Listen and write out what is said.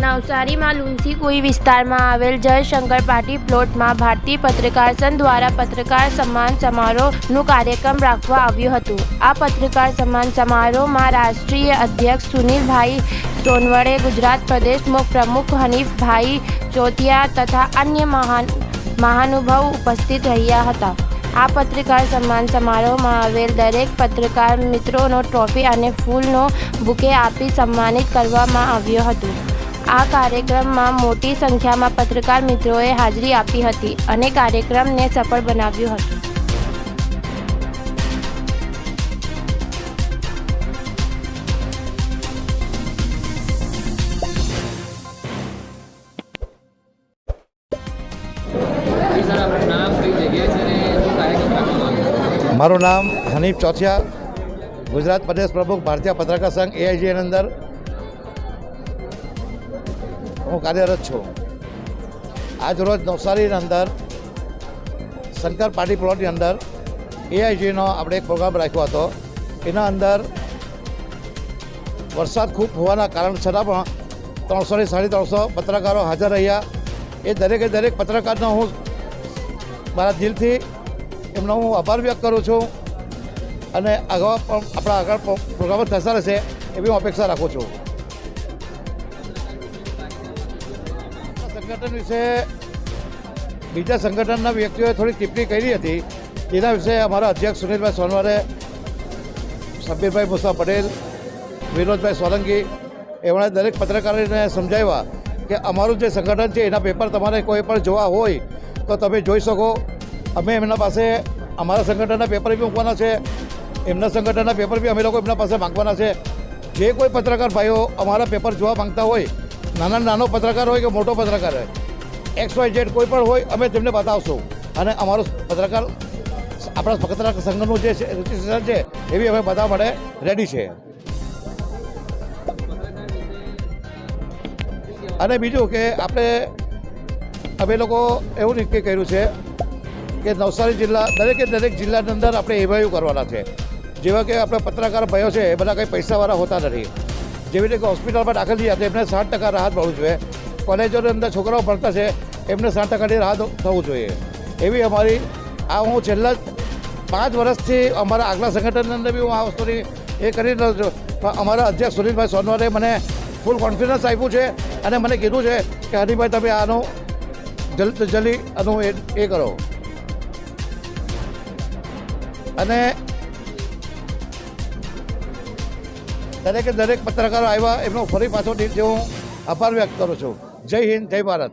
નવસારીમાં લુન્સીકુઈ વિસ્તારમાં આવેલ જયશંકર પાર્ટી પ્લોટમાં ભારતીય પત્રકાર સંઘ દ્વારા પત્રકાર સન્માન સમારોહનું કાર્યક્રમ રાખવામાં આવ્યું હતું। આ પત્રકાર સન્માન સમારોહમાં રાષ્ટ્રીય અધ્યક્ષ સુનિલભાઈ સોનવણે, ગુજરાત પ્રદેશ પ્રમુખ હનીફભાઈ ચોતિયા તથા અન્ય મહાનુભાવો ઉપસ્થિત રહ્યા હતા। આ પત્રકાર સન્માન સમારોહમાં આવેલ દરેક પત્રકાર મિત્રોનો ટ્રોફી અને ફૂલનો બુકે આપી સન્માનિત કરવામાં આવ્યો હતો। આ કાર્યક્રમમાં મોટી સંખ્યામાં પત્રકાર મિત્રોએ હાજરી આપી હતી અને કાર્યક્રમને સફળ બનાવ્યો હતો। મારું નામ હનીફ ચોથિયા, ગુજરાત પ્રદેશ પ્રમુખ ભારતીય પત્રકાર સંઘ AIGની અંદર હું કાર્યરત છું। આજ રોજ નવસારીની અંદર શંકર પાર્ટી પ્લોટની અંદર AIGનો આપણે એક પ્રોગ્રામ રાખ્યો હતો। એના અંદર વરસાદ ખૂબ હોવાના કારણ છતાં પણ 300 થી 350 પત્રકારો હાજર રહ્યા। એ દરેક પત્રકારનો હું મારા દિલથી એમનો હું આભાર વ્યક્ત કરું છું અને આગળ પણ આપણા આગળ પ્રોગ્રામ થતા રહેશે એવી હું અપેક્ષા રાખું છું। સંગઠન વિશે બીજા સંગઠનના વ્યક્તિઓએ થોડી ટિપ્પણી કરી હતી, તેના વિશે અમારા અધ્યક્ષ સુનિલભાઈ સોનવણે, સબ્બીરભાઈ મુસા પટેલ, વિનોદભાઈ સોલંકી એમણે દરેક પત્રકારોને સમજાવ્યા કે અમારું જે સંગઠન છે એના પેપર તમારે કોઈ પણ જોવા હોય તો તમે જોઈ શકો। અમે એમના પાસે અમારા સંગઠનના પેપર બી મૂકવાના છે, એમના સંગઠનના પેપર બી અમે લોકો એમના પાસે માંગવાના છે। જે કોઈ પત્રકાર ભાઈઓ અમારા પેપર જોવા માંગતા હોય, નાનો પત્રકાર હોય કે મોટો પત્રકાર હોય, XYZ કોઈ પણ હોય, અમે તેમને બતાવશું અને અમારું પત્રકાર આપણા પત્રકાર સંઘનું જે રજિસ્ટ્રેશન છે એ બી અમે બતાવવા માટે રેડી છે। અને બીજું કે અમે લોકો એવું નક્કી કર્યું છે કે નવસારી જિલ્લા દરેક જિલ્લાની અંદર આપણે એવાયું કરવાના છે। જેવા કે આપણે પત્રકાર ભાઈઓ છે એ બધા કંઈ પૈસાવાળા હોતા નથી। જેવી રીતે હોસ્પિટલમાં દાખલ થયા તો એમને 60% રાહત મળવું જોઈએ, કોલેજોની અંદર છોકરાઓ ભણતા છે એમને 60% રાહત થવું જોઈએ। એવી અમારી હું છેલ્લા 5 વર્ષથી અમારા આગલા સંગઠનની અંદર બી હું આ વસ્તુની એ કરી રહ્યો છું। પણ અમારા અધ્યક્ષ સુનિલભાઈ સોનવણે મને ફૂલ કોન્ફિડન્સ આપ્યું છે અને મને કીધું છે કે હનીભાઈ તમે આનું જલ્દી આનું એ કરો। અને દરેક પત્રકારો આવ્યા એમનો ફરી પાછો હું આભાર વ્યક્ત કરું છું। જય હિન્દ, જય ભારત।